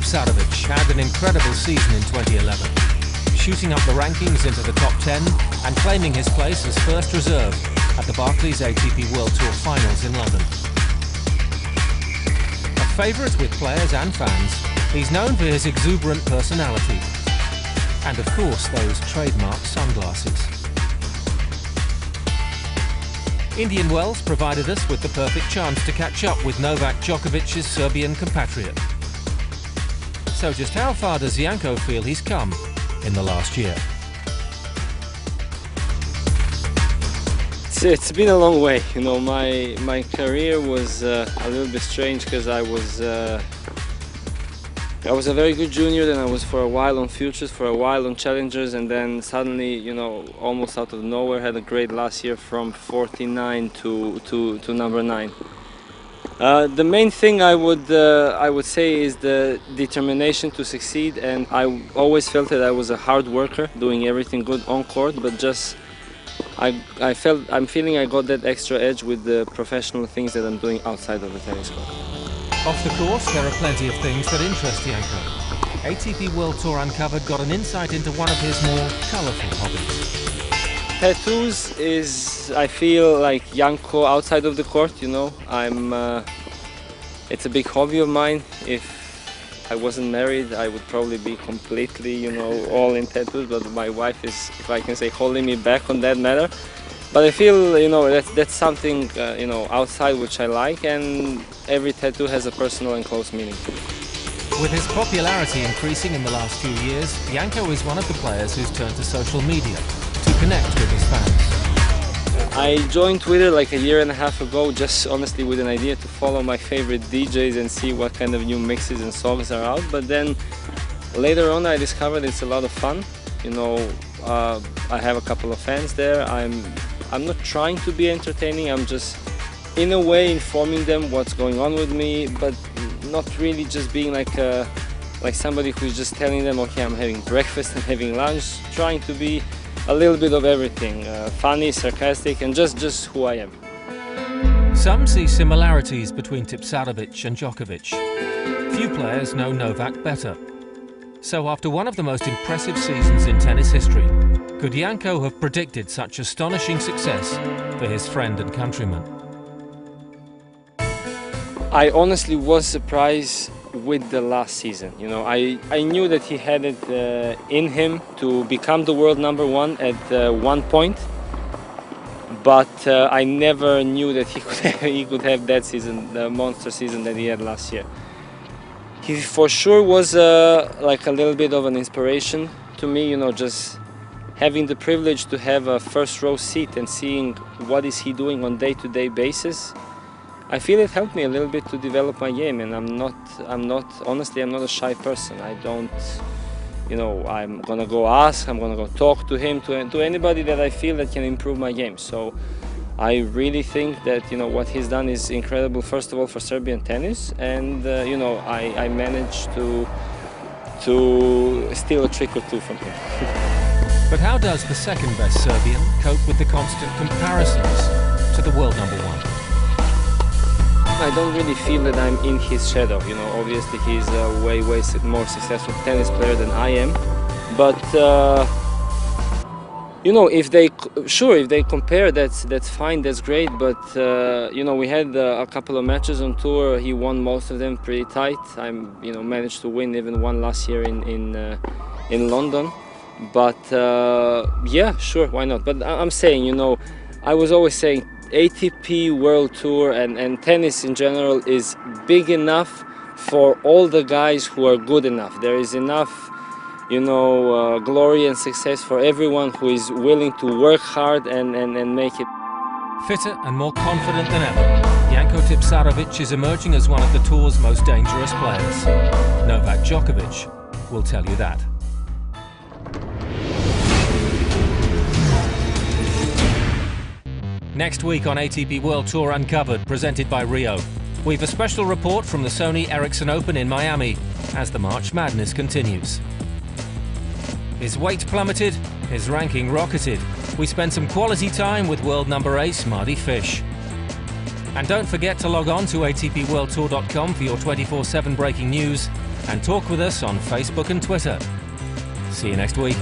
Tipsarevic had an incredible season in 2011, shooting up the rankings into the top 10 and claiming his place as first reserve at the Barclays ATP World Tour Finals in London. A favourite with players and fans, he's known for his exuberant personality and, of course, those trademark sunglasses. Indian Wells provided us with the perfect chance to catch up with Novak Djokovic's Serbian compatriot. So just how far does Janko feel he's come in the last year? It's been a long way, you know. My career was a little bit strange because I was a very good junior, then I was for a while on Futures, for a while on Challengers, and then suddenly, you know, almost out of nowhere, had a great last year from 49 to number 9. The main thing I would say is the determination to succeed, and I always felt that I was a hard worker, doing everything good on court, but just I'm feeling I got that extra edge with the professional things that I'm doing outside of the tennis court. Off the course, there are plenty of things that interest Janko. ATP World Tour Uncovered got an insight into one of his more colourful hobbies. Tattoos is, I feel, like Janko outside of the court, you know. It's a big hobby of mine. If I wasn't married, I would probably be completely, you know, all in tattoos, but my wife is, if I can say, holding me back on that matter. But I feel, you know, that's something, you know, outside which I like, and every tattoo has a personal and close meaning. With his popularity increasing in the last few years, Janko is one of the players who's turned to social media to connect with his fans. I joined Twitter like a year and a half ago, just honestly with an idea to follow my favorite DJs and see what kind of new mixes and songs are out. But then later on I discovered it's a lot of fun. You know, I have a couple of fans there. I'm not trying to be entertaining, I'm just in a way informing them what's going on with me, but not really just being like somebody who's just telling them, okay, I'm having breakfast, I'm having lunch, trying to be a little bit of everything, funny, sarcastic, and just who I am. Some see similarities between Tipsarevic and Djokovic. Few players know Novak better. So after one of the most impressive seasons in tennis history, could Janko have predicted such astonishing success for his friend and countryman? I honestly was surprised with the last season. You know, I knew that he had it in him to become the world #1 at one point, but I never knew that he could have that season, the monster season that he had last year. He for sure was like a little bit of an inspiration to me, you know, just having the privilege to have a first row seat and seeing what is he doing on day-to-day basis. I feel it helped me a little bit to develop my game, and honestly, I'm not a shy person. I don't, you know, I'm gonna go ask, I'm gonna go talk to him, to anybody that I feel that can improve my game. So I really think that, you know, what he's done is incredible, first of all, for Serbian tennis, and, you know, I managed to steal a trick or two from him. But how does the second best Serbian cope with the constant comparisons to the world #1? I don't really feel that I'm in his shadow, you know. Obviously he's a way more successful tennis player than I am, but you know, if they compare, that's fine, that's great. But you know, we had a couple of matches on tour. He won most of them pretty tight. You know, managed to win even one last year in London. But yeah, sure, why not? But I'm saying, you know, I was always saying ATP World Tour and tennis in general is big enough for all the guys who are good enough. There is enough, you know, glory and success for everyone who is willing to work hard and make it. Fitter and more confident than ever, Janko Tipsarevic is emerging as one of the tour's most dangerous players. Novak Djokovic will tell you that. Next week on ATP World Tour Uncovered, presented by Rio, we've a special report from the Sony Ericsson Open in Miami as the March Madness continues. His weight plummeted, his ranking rocketed. We spent some quality time with world #8 Mardy Fish. And don't forget to log on to ATPWorldTour.com for your 24/7 breaking news and talk with us on Facebook and Twitter. See you next week.